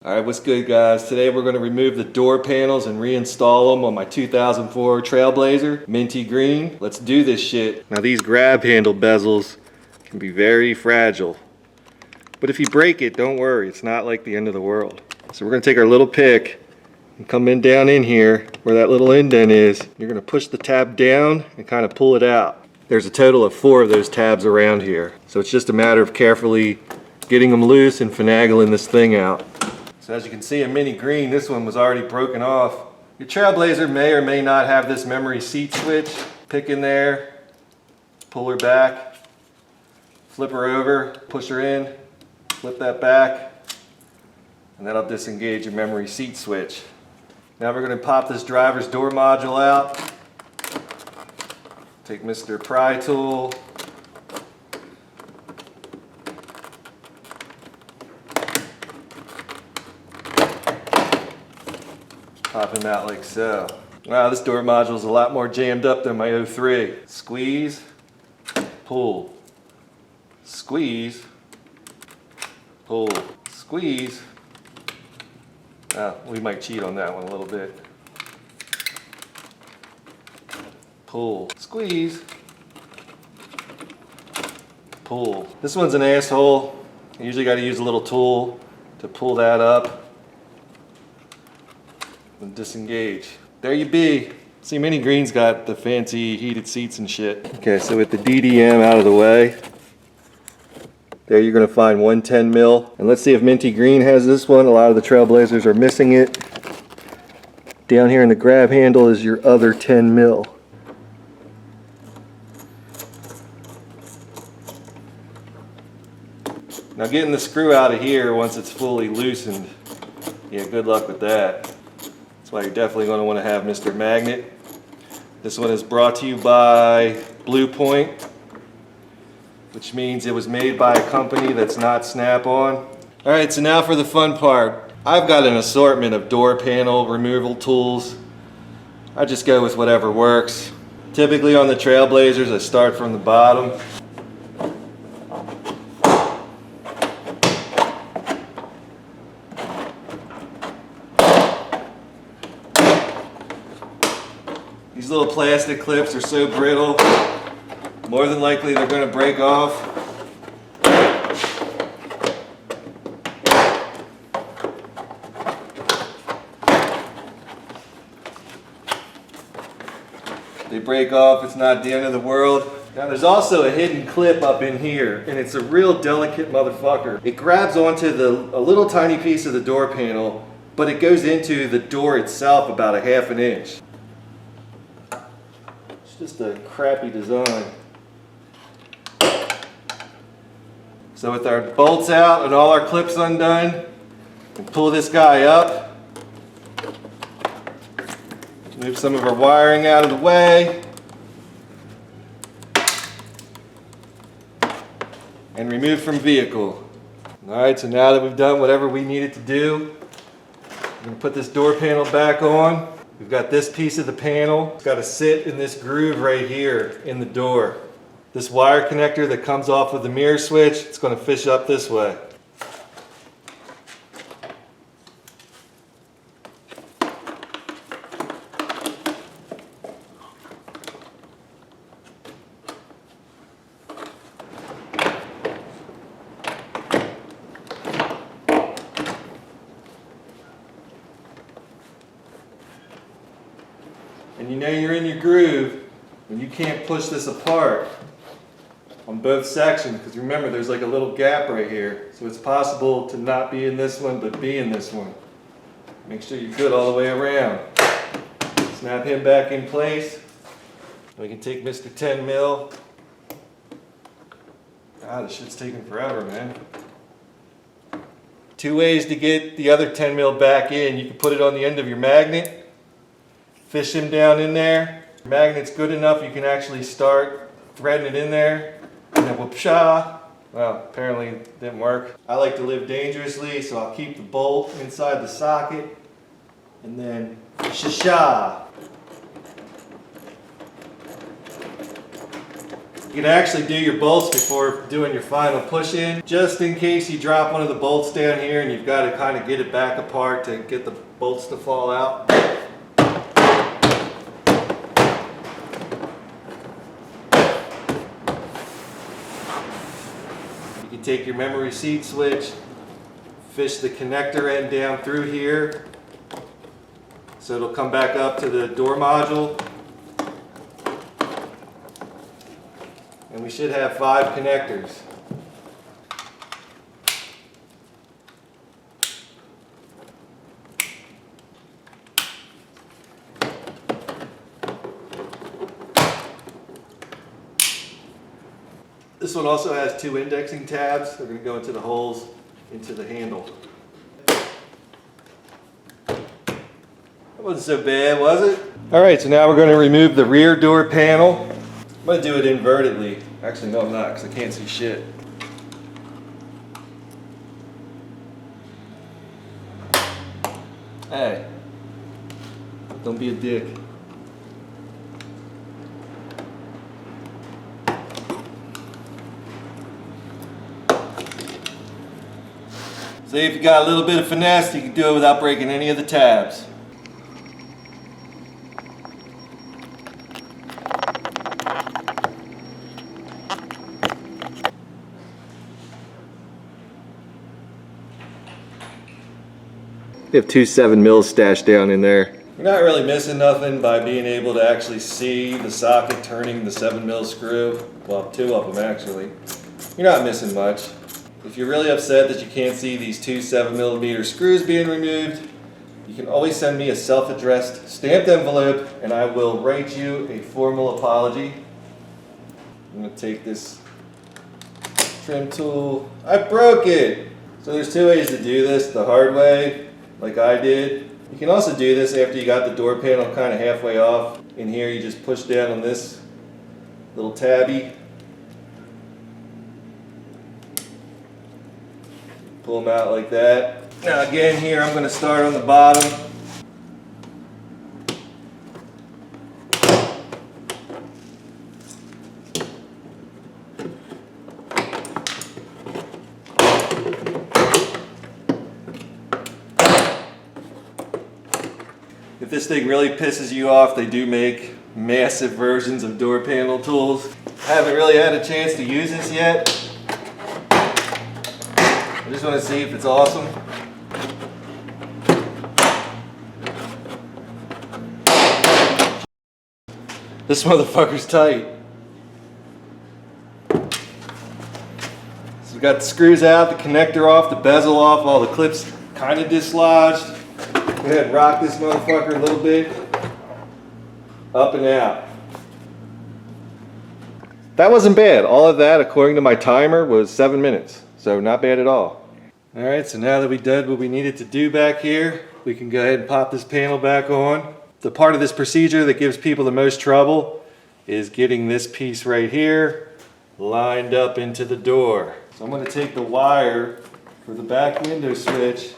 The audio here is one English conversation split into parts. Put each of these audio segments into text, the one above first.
Alright, what's good guys? Today we're going to remove the door panels and reinstall them on my 2004 Trailblazer, Minty Green. Let's do this shit. Now these grab handle bezels can be very fragile. But if you break it, don't worry, it's not like the end of the world. So we're going to take our little pick and come in down in here where that little indent is. You're going to push the tab down and kind of pull it out. There's a total of 4 of those tabs around here. So it's just a matter of carefully getting them loose and finagling this thing out. So as you can see in Minnie Green, this one was already broken off. Your Trailblazer may or may not have this memory seat switch. Pick in there, pull her back, flip her over, push her in, flip that back, and that'll disengage your memory seat switch. Now we're going to pop this driver's door module out. Take Mr. Pry tool. Pop him out like so. Wow, this door module is a lot more jammed up than my 03. Squeeze, pull, squeeze, pull, squeeze. We might cheat on that one a little bit. Pull, squeeze, pull. This one's an asshole. You usually got to use a little tool to pull that up and disengage. There you be. See, Minnie Green's got the fancy heated seats and shit. Okay, so with the DDM out of the way, there you're going to find 110 mil. And let's see if Minty Green has this one. A lot of the Trailblazers are missing it. Down here in the grab handle is your other 10 mil. Now getting the screw out of here once it's fully loosened, yeah, good luck with that. That's why you're definitely going to want to have Mr. Magnet. This one is brought to you by Blue Point, which means it was made by a company that's not Snap-on. Alright, so now for the fun part. I've got an assortment of door panel removal tools. I just go with whatever works. Typically on the Trailblazers, I start from the bottom. These little plastic clips are so brittle, more than likely they're going to break off. They break off, it's not the end of the world. Now there's also a hidden clip up in here, and it's a real delicate motherfucker. It grabs onto a little tiny piece of the door panel, but it goes into the door itself about a ½ an inch. Just a crappy design. So with our bolts out and all our clips undone, we pull this guy up, move some of our wiring out of the way, and remove from vehicle. Alright, so now that we've done whatever we needed to do, I'm going to put this door panel back on. We've got this piece of the panel. It's got to sit in this groove right here in the door. This wire connector that comes off of the mirror switch, it's going to fish up this way. And you know you're in your groove when you can't push this apart on both sections, because remember there's like a little gap right here. So it's possible to not be in this one but be in this one. Make sure you're good all the way around. Snap him back in place. We can take Mr. 10 mil. God, this shit's taking forever, man. 2 ways to get the other 10 mil back in. You can put it on the end of your magnet. Fish him down in there. Your magnet's good enough, you can actually start threading it in there. And then whoop-sha. Well, apparently it didn't work. I like to live dangerously, so I'll keep the bolt inside the socket. And then sha-sha. can actually do your bolts before doing your final push in, just in case you drop one of the bolts down here and you've got to kind of get it back apart to get the bolts to fall out. You can take your memory seat switch, fish the connector end down through here so it'll come back up to the door module. And we should have 5 connectors. This one also has 2 indexing tabs. They're going to go into the holes into the handle. That wasn't so bad, was it? Alright, so now we're going to remove the rear door panel. I'm going to do it invertedly. Actually, no, I'm not, because I can't see shit. Hey, don't be a dick. See, if you got a little bit of finesse, you can do it without breaking any of the tabs. We have 2 7mm stashed down in there. You're not really missing nothing by being able to actually see the socket turning the 7mm screw. Well, 2 of them actually. You're not missing much. If you're really upset that you can't see these 2 7mm screws being removed, you can always send me a self-addressed stamped envelope and I will write you a formal apology. I'm going to take this trim tool. I broke it! So there's 2 ways to do this, the hard way, like I did. You can also do this after you got the door panel kind of halfway off. In here you just push down on this little tabby. Pull them out like that. Now again here I'm going to start on the bottom. If this thing really pisses you off, they do make massive versions of door panel tools. I haven't really had a chance to use this yet. I just want to see if it's awesome. This motherfucker's tight. So we got the screws out, the connector off, the bezel off, all the clips kind of dislodged. Go ahead and rock this motherfucker a little bit. Up and out. That wasn't bad. All of that, according to my timer, was 7 minutes. So not bad at all. Alright, so now that we did what we needed to do back here, we can go ahead and pop this panel back on. The part of this procedure that gives people the most trouble is getting this piece right here lined up into the door. So I'm going to take the wire for the back window switch,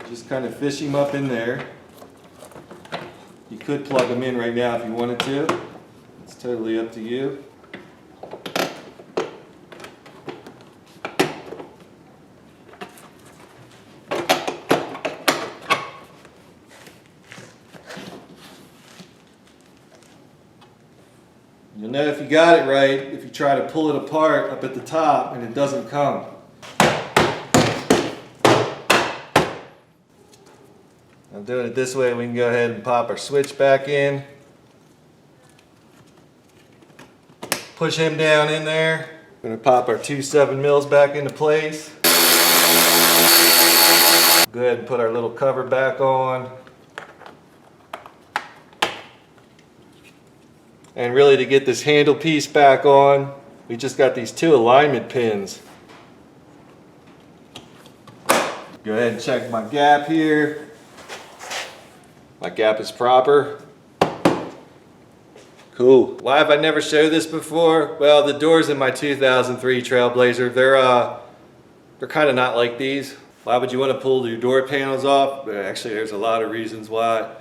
just kind of fish him up in there. You could plug them in right now if you wanted to. It's totally up to you. You'll know if you got it right if you try to pull it apart up at the top and it doesn't come. I'm doing it this way, we can go ahead and pop our switch back in. Push him down in there. We're going to pop our 2 7mm back into place. Go ahead and put our little cover back on. And really, to get this handle piece back on, we just got these 2 alignment pins. Go ahead and check my gap here. My gap is proper. Cool. Why have I never showed this before? Well, the doors in my 2003 Trailblazer, they're kind of not like these. Why would you want to pull your door panels off? Actually, there's a lot of reasons why.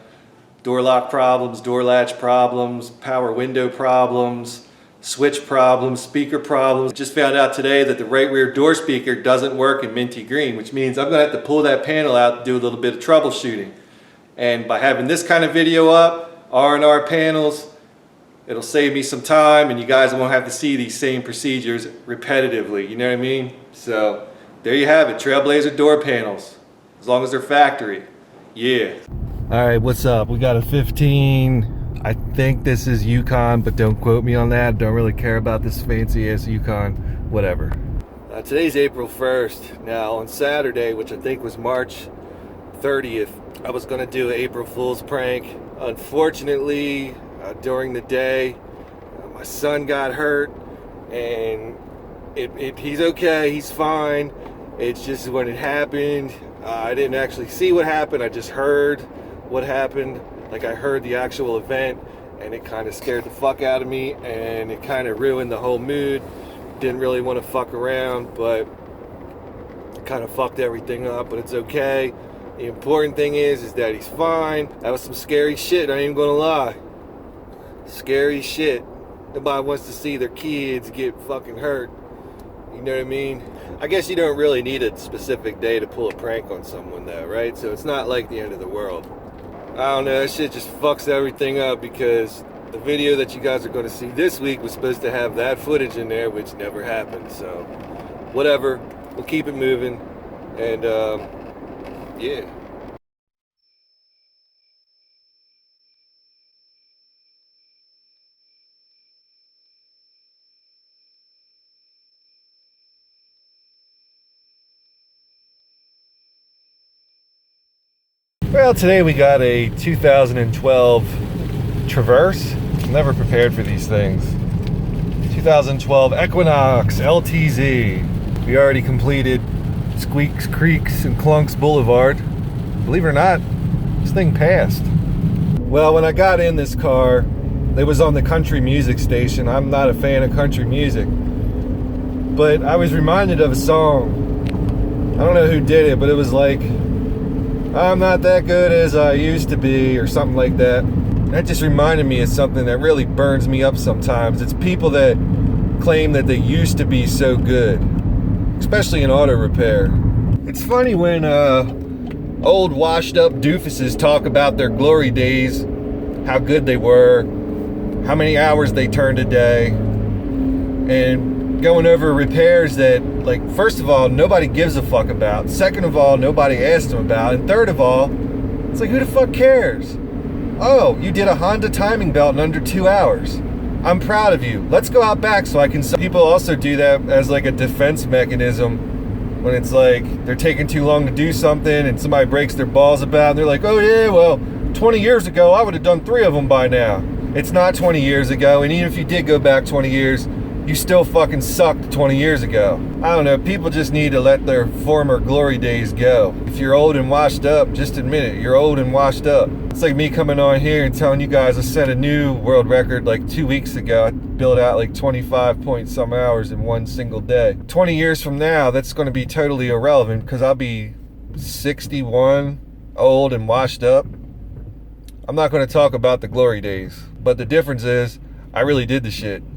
Door lock problems, door latch problems, power window problems, switch problems, speaker problems. Just found out today that the right rear door speaker doesn't work in Minty Green, which means I'm gonna have to pull that panel out and do a little bit of troubleshooting. And by having this kind of video up, R&R panels, it'll save me some time and you guys won't have to see these same procedures repetitively, you know what I mean? So there you have it, Trailblazer door panels, as long as they're factory. Yeah. All right, what's up? We got a 15, I think this is Yukon, but don't quote me on that. Don't really care about this fancy ass Yukon, whatever. Today's April 1st. Now on Saturday, which I think was March 30th, I was gonna do an April Fool's prank. Unfortunately, during the day, my son got hurt, and he's okay, he's fine. It's just when it happened, I didn't actually see what happened, I just heard what happened. Like, I heard the actual event, and it kind of scared the fuck out of me, and it kind of ruined the whole mood. Didn't really want to fuck around, but it kind of fucked everything up, but it's okay. The important thing is that he's fine. That was some scary shit, I ain't even gonna lie. Scary shit. Nobody wants to see their kids get fucking hurt. You know what I mean? I guess you don't really need a specific day to pull a prank on someone though, right? So it's not like the end of the world. I don't know, that shit just fucks everything up because the video that you guys are gonna see this week was supposed to have that footage in there, which never happened. So, whatever, we'll keep it moving. And, yeah. Well, today we got a 2012 Traverse. I'm never prepared for these things. 2012 Equinox LTZ. We already completed Squeaks, Creeks, and Clunks Boulevard. Believe it or not, this thing passed. Well, when I got in this car, it was on the country music station. I'm not a fan of country music, but I was reminded of a song. I don't know who did it, but it was like, I'm not that good as I used to be, or something like that. That just reminded me of something that really burns me up sometimes. It's people that claim that they used to be so good, especially in auto repair. It's funny when old washed up doofuses talk about their glory days, how good they were, how many hours they turned a day, and going over repairs that, like, first of all, nobody gives a fuck about. Second of all, nobody asked them about. And third of all, it's like, who the fuck cares? Oh, you did a Honda timing belt in under 2 hours. I'm proud of you. Let's go out back so I can... People also do that as like a defense mechanism when it's like they're taking too long to do something and somebody breaks their balls about it, and they're like, oh yeah, well, 20 years ago, I would have done 3 of them by now. It's not 20 years ago, and even if you did go back 20 years, you still fucking sucked 20 years ago. I don't know, people just need to let their former glory days go. If you're old and washed up, just admit it, you're old and washed up. It's like me coming on here and telling you guys I set a new world record like 2 weeks ago. I built out like 25 point some hours in one single day. 20 years from now, that's gonna be totally irrelevant because I'll be 61, old and washed up. I'm not gonna talk about the glory days, but the difference is I really did the shit.